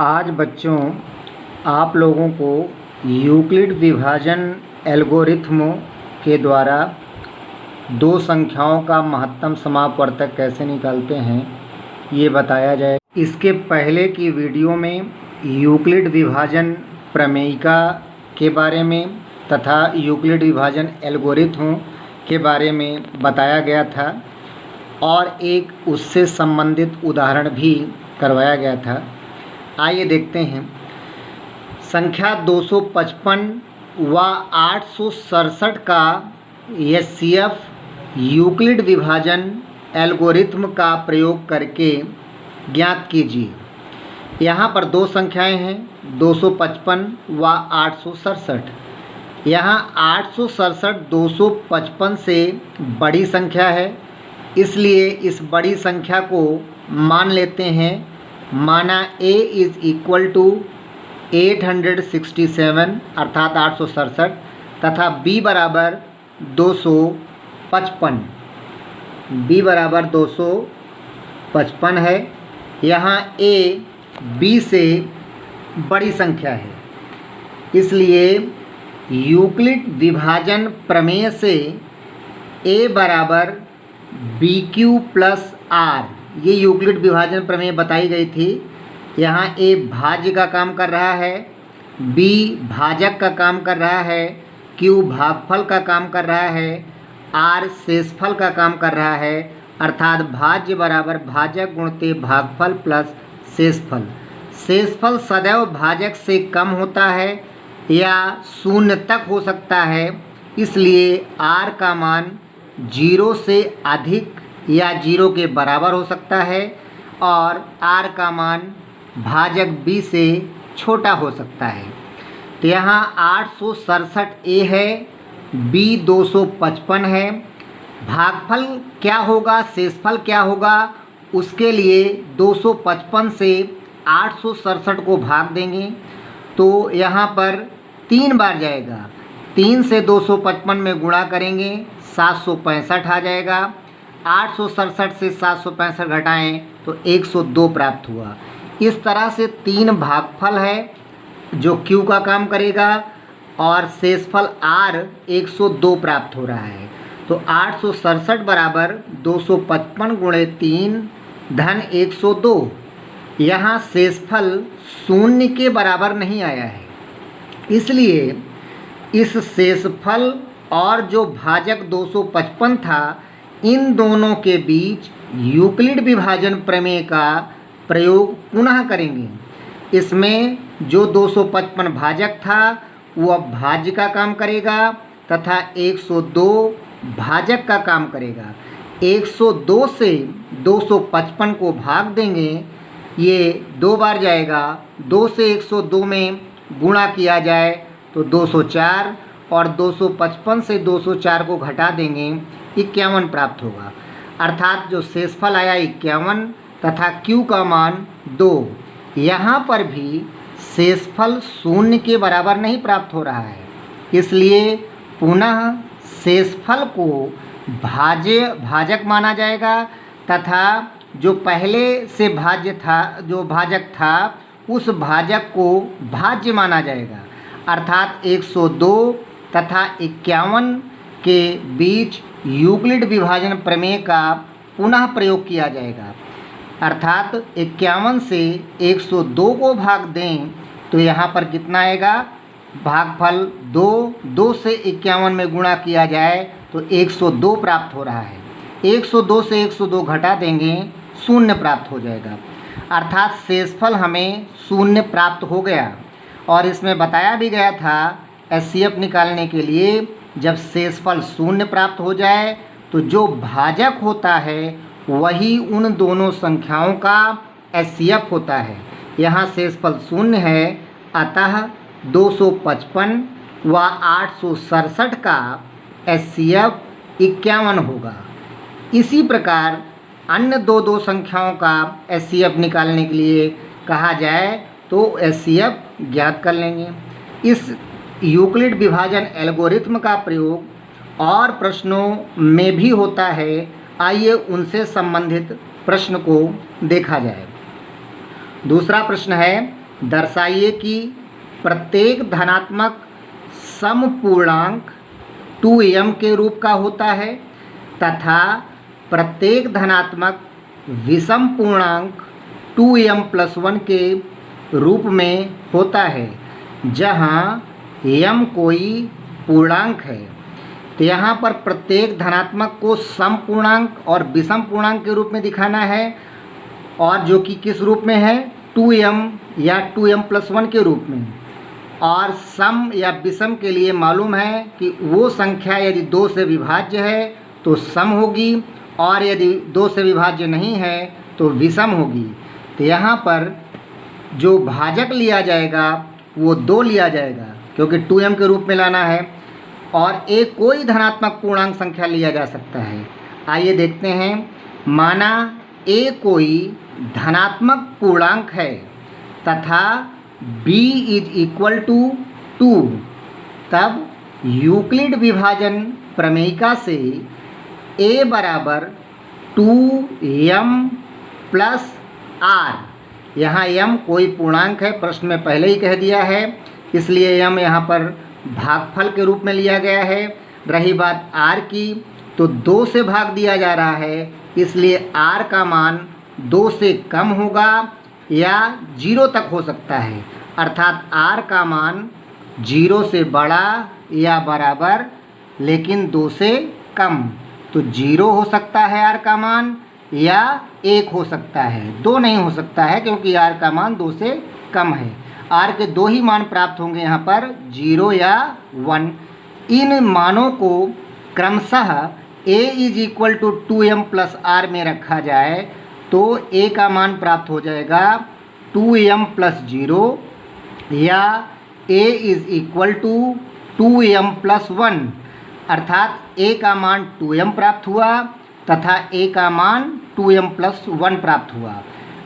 आज बच्चों आप लोगों को यूक्लिड विभाजन एल्गोरिथ्म के द्वारा दो संख्याओं का महत्तम समापवर्तक कैसे निकालते हैं ये बताया जाए। इसके पहले की वीडियो में यूक्लिड विभाजन प्रमेयिका के बारे में तथा यूक्लिड विभाजन एल्गोरिथ्म के बारे में बताया गया था और एक उससे संबंधित उदाहरण भी करवाया गया था। आइए देखते हैं। संख्या 255 व 867 का एचसीएफ यूक्लिड विभाजन एल्गोरिथ्म का प्रयोग करके ज्ञात कीजिए। यहाँ पर दो संख्याएं हैं, 255 व 867। यहाँ 867 255 से बड़ी संख्या है, इसलिए इस बड़ी संख्या को मान लेते हैं। माना a इज़ इक्वल टू 867 अर्थात 867 तथा b बराबर 255। b बराबर 255 है। यहाँ a b से बड़ी संख्या है, इसलिए यूक्लिड विभाजन प्रमेय से a बराबर बी क्यू प्लस आर, ये यूक्लिड विभाजन प्रमेय बताई गई थी। यहाँ a भाज्य का काम कर रहा है, b भाजक का काम कर रहा है, q भागफल का काम कर रहा है, r शेषफल का काम कर रहा है। अर्थात भाज्य बराबर भाजक गुणते भागफल प्लस शेषफल। शेषफल सदैव भाजक से कम होता है या शून्य तक हो सकता है, इसलिए r का मान 0 से अधिक या 0 के बराबर हो सकता है और r का मान भाजक b से छोटा हो सकता है। तो यहाँ 867 a है, b 255 है। भागफल क्या होगा, शेषफल क्या होगा, उसके लिए 255 से 867 को भाग देंगे तो यहाँ पर 3 बार जाएगा। 3 से 255 में गुणा करेंगे 765 आ जाएगा। 867 से 765 घटाएं तो 102 प्राप्त हुआ। इस तरह से 3 भागफल है जो Q का काम करेगा और शेषफल R 102 प्राप्त हो रहा है। तो 867 बराबर 255 गुणे 3 धन 102। यहाँ शेषफल शून्य के बराबर नहीं आया है, इसलिए इस शेषफल और जो भाजक 255 था, इन दोनों के बीच यूक्लिड विभाजन प्रमेय का प्रयोग पुनः करेंगे। इसमें जो 255 भाजक था वह भाज्य का काम करेगा तथा 102 भाजक का काम करेगा। 102 से 255 को भाग देंगे, ये 2 बार जाएगा। 2 से 102 में गुणा किया जाए तो 204 और 255 से 204 को घटा देंगे 51 प्राप्त होगा। अर्थात जो शेषफल आया 51 तथा Q का मान 2। यहाँ पर भी शेषफल शून्य के बराबर नहीं प्राप्त हो रहा है, इसलिए पुनः शेषफल को भाजक माना जाएगा तथा जो पहले से भाजक था उस भाजक को भाज्य माना जाएगा। अर्थात 102 तथा 51 के बीच यूक्लिड विभाजन प्रमेय का पुनः प्रयोग किया जाएगा। अर्थात 51 से 102 को भाग दें तो यहाँ पर कितना आएगा, भागफल 2 से 51 में गुणा किया जाए तो 102 प्राप्त हो रहा है। 102 से 102 घटा देंगे, शून्य प्राप्त हो जाएगा। अर्थात शेषफल हमें शून्य प्राप्त हो गया। और इसमें बताया भी गया था एचसीएफ निकालने के लिए जब शेषफल शून्य प्राप्त हो जाए तो जो भाजक होता है वही उन दोनों संख्याओं का एचसीएफ होता है। यहाँ शेषफल शून्य है, अतः 255 व 867 का एचसीएफ 51 होगा। इसी प्रकार अन्य दो संख्याओं का एचसीएफ निकालने के लिए कहा जाए तो एचसीएफ ज्ञात कर लेंगे। इस यूक्लिड विभाजन एल्गोरिथ्म का प्रयोग और प्रश्नों में भी होता है। आइए उनसे संबंधित प्रश्न को देखा जाए। दूसरा प्रश्न है दर्शाइए कि प्रत्येक धनात्मक समपूर्णांक 2m के रूप का होता है तथा प्रत्येक धनात्मक विषम पूर्णांक 2m+1 के रूप में होता है जहां m कोई पूर्णांक है। तो यहाँ पर प्रत्येक धनात्मक को सम पूर्णांक और विषम पूर्णांक के रूप में दिखाना है, और जो कि किस रूप में है, 2m या 2m+1 के रूप में। और सम या विषम के लिए मालूम है कि वो संख्या यदि 2 से विभाज्य है तो सम होगी, और यदि 2 से विभाज्य नहीं है तो विषम होगी। तो यहाँ पर जो भाजक लिया जाएगा वो 2 लिया जाएगा, क्योंकि 2m के रूप में लाना है, और एक कोई धनात्मक पूर्णांक संख्या लिया जा सकता है। आइए देखते हैं। माना a कोई धनात्मक पूर्णांक है तथा b = 2, तब यूक्लिड विभाजन प्रमेयिका से a = 2m + r। यहाँ m कोई पूर्णांक है, प्रश्न में पहले ही कह दिया है, इसलिए m यहाँ पर भागफल के रूप में लिया गया है। रही बात r की, तो 2 से भाग दिया जा रहा है, इसलिए r का मान 2 से कम होगा या 0 तक हो सकता है, अर्थात r का मान 0 से बड़ा या बराबर लेकिन 2 से कम। तो 0 हो सकता है r का मान, या 1 हो सकता है, 2 नहीं हो सकता है क्योंकि r का मान 2 से कम है। r के 2 ही मान प्राप्त होंगे यहाँ पर, 0 या 1। इन मानों को क्रमशः a = 2m + r में रखा जाए तो a का मान प्राप्त हो जाएगा 2m + 0, या a = 2m + 1, अर्थात a का मान 2m प्राप्त हुआ तथा a का मान 2m + 1 प्राप्त हुआ।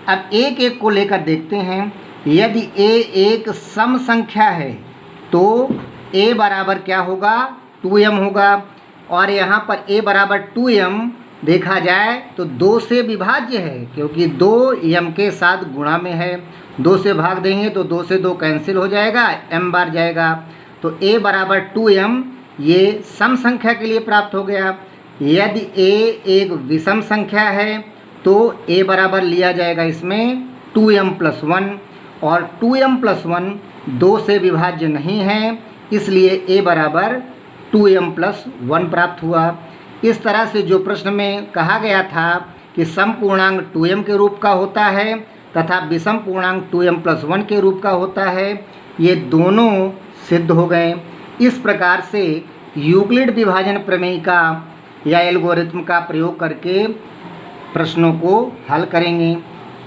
अब एक एक को लेकर देखते हैं। यदि a एक सम संख्या है तो a बराबर क्या होगा, 2m होगा, और यहाँ पर a बराबर 2m देखा जाए तो 2 से विभाज्य है, क्योंकि 2m के साथ गुणा में है। 2 से भाग देंगे तो 2 से 2 कैंसिल हो जाएगा, m बार जाएगा। तो a बराबर 2m ये सम संख्या के लिए प्राप्त हो गया। यदि a एक विषम संख्या है तो a बराबर लिया जाएगा इसमें 2m + 1, और 2m + 1 2 से विभाज्य नहीं है, इसलिए a बराबर 2m + 1 प्राप्त हुआ। इस तरह से जो प्रश्न में कहा गया था कि सम पूर्णांक 2m के रूप का होता है तथा विषम पूर्णांक 2m + 1 के रूप का होता है, ये दोनों सिद्ध हो गए। इस प्रकार से यूक्लिड विभाजन प्रमेयिका या एल्गोरिथम का प्रयोग करके प्रश्नों को हल करेंगे।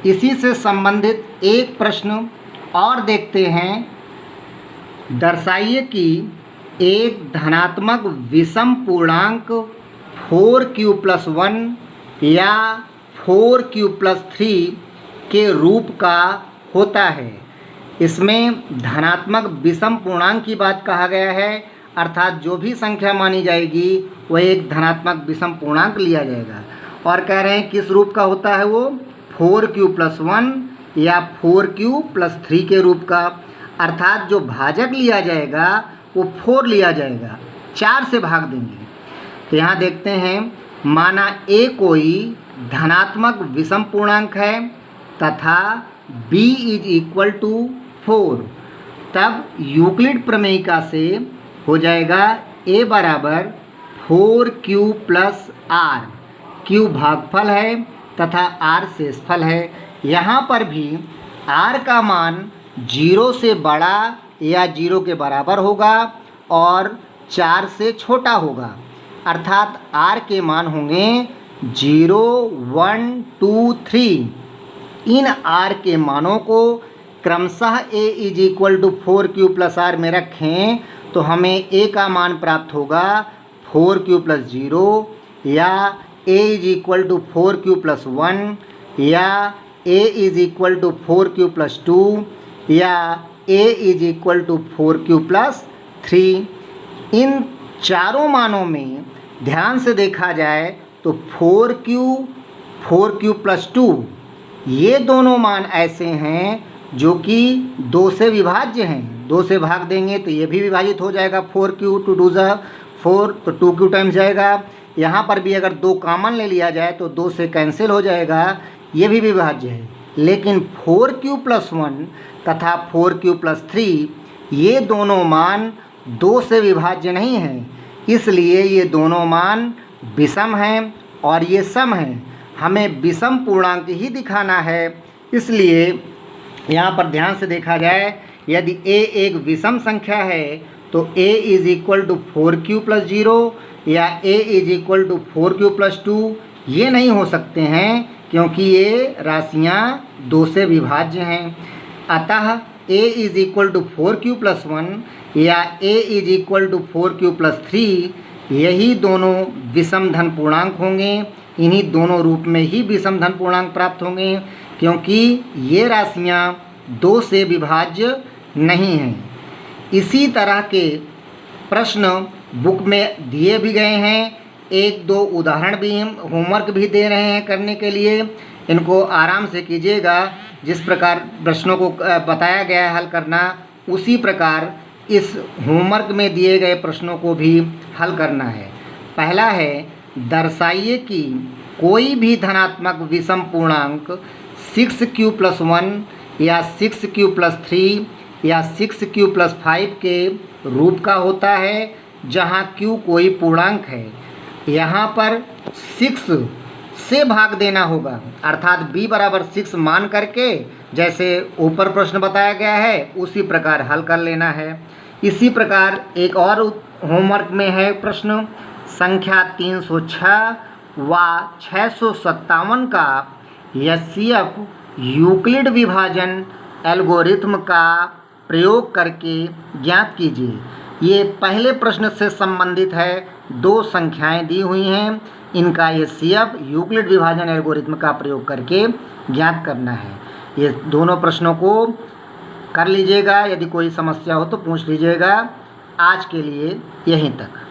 इसी से संबंधित एक प्रश्न और देखते हैं। दर्शाइए कि एक धनात्मक विषम पूर्णांक 4q + 1 या 4q + 3 के रूप का होता है। इसमें धनात्मक विषम पूर्णांक की बात कहा गया है, अर्थात जो भी संख्या मानी जाएगी वह एक धनात्मक विषम पूर्णांक लिया जाएगा। और कह रहे हैं किस रूप का होता है वो, 4q + 1 या 4q + 3 के रूप का, अर्थात जो भाजक लिया जाएगा वो 4 लिया जाएगा, 4 से भाग देंगे। तो यहाँ देखते हैं। माना a कोई धनात्मक विषम पूर्णांक है तथा b = 4, तब यूक्लिड प्रमेयिका से हो जाएगा a बराबर 4q + r। q भागफल है तथा r शेषफल है। यहाँ पर भी r का मान 0 से बड़ा या 0 के बराबर होगा और 4 से छोटा होगा, अर्थात r के मान होंगे 0, 1, 2, 3। इन r के मानों को क्रमशः a = 4q + r में रखें तो हमें a का मान प्राप्त होगा 4q + 0, या a = 4q + 1, या a = 4q + 2, या a = 4q + 3। इन चारों मानों में ध्यान से देखा जाए तो 4q + 2 ये दोनों मान ऐसे हैं जो कि 2 से विभाज्य हैं। 2 से भाग देंगे तो ये भी विभाजित हो जाएगा। 4q टू डू ज़ 4 तो 2q टाइम्स जाएगा। यहाँ पर भी अगर 2 कॉमन ले लिया जाए तो 2 से कैंसिल हो जाएगा, ये भी विभाज्य है। लेकिन 4q+1 तथा 4q+3 ये दोनों मान 2 से विभाज्य नहीं हैं, इसलिए ये दोनों मान विषम हैं और ये सम हैं। हमें विषम पूर्णांक ही दिखाना है, इसलिए यहाँ पर ध्यान से देखा जाए, यदि a एक विषम संख्या है तो a = 4q+0 या a = 4q+2 ये नहीं हो सकते हैं, क्योंकि ये राशियाँ 2 से विभाज्य हैं। अतः a = 4q+1 या a = 4q+3 यही दोनों विषम धन पूर्णांक होंगे। इन्हीं दोनों रूप में ही विषम धन पूर्णांक प्राप्त होंगे, क्योंकि ये राशियाँ 2 से विभाज्य नहीं हैं। इसी तरह के प्रश्न बुक में दिए भी गए हैं। 1-2 उदाहरण भी हम होमवर्क भी दे रहे हैं करने के लिए। इनको आराम से कीजिएगा। जिस प्रकार प्रश्नों को बताया गया है हल करना, उसी प्रकार इस होमवर्क में दिए गए प्रश्नों को भी हल करना है। पहला है, दर्शाइए कि कोई भी धनात्मक विषम पूर्णांक 6q+1 या 6q+3 या 6q+5 के रूप का होता है, जहां q कोई पूर्णांक है। यहाँ पर 6 से भाग देना होगा, अर्थात b = 6 मान करके जैसे ऊपर प्रश्न बताया गया है उसी प्रकार हल कर लेना है। इसी प्रकार एक और होमवर्क में है प्रश्न संख्या 306 व 657 का HCF यूक्लिड विभाजन एल्गोरिथम का प्रयोग करके ज्ञात कीजिए। ये पहले प्रश्न से संबंधित है। 2 संख्याएं दी हुई हैं, इनका HCF यूक्लिड विभाजन एल्गोरिथम का प्रयोग करके ज्ञात करना है। ये दोनों प्रश्नों को कर लीजिएगा। यदि कोई समस्या हो तो पूछ लीजिएगा। आज के लिए यहीं तक।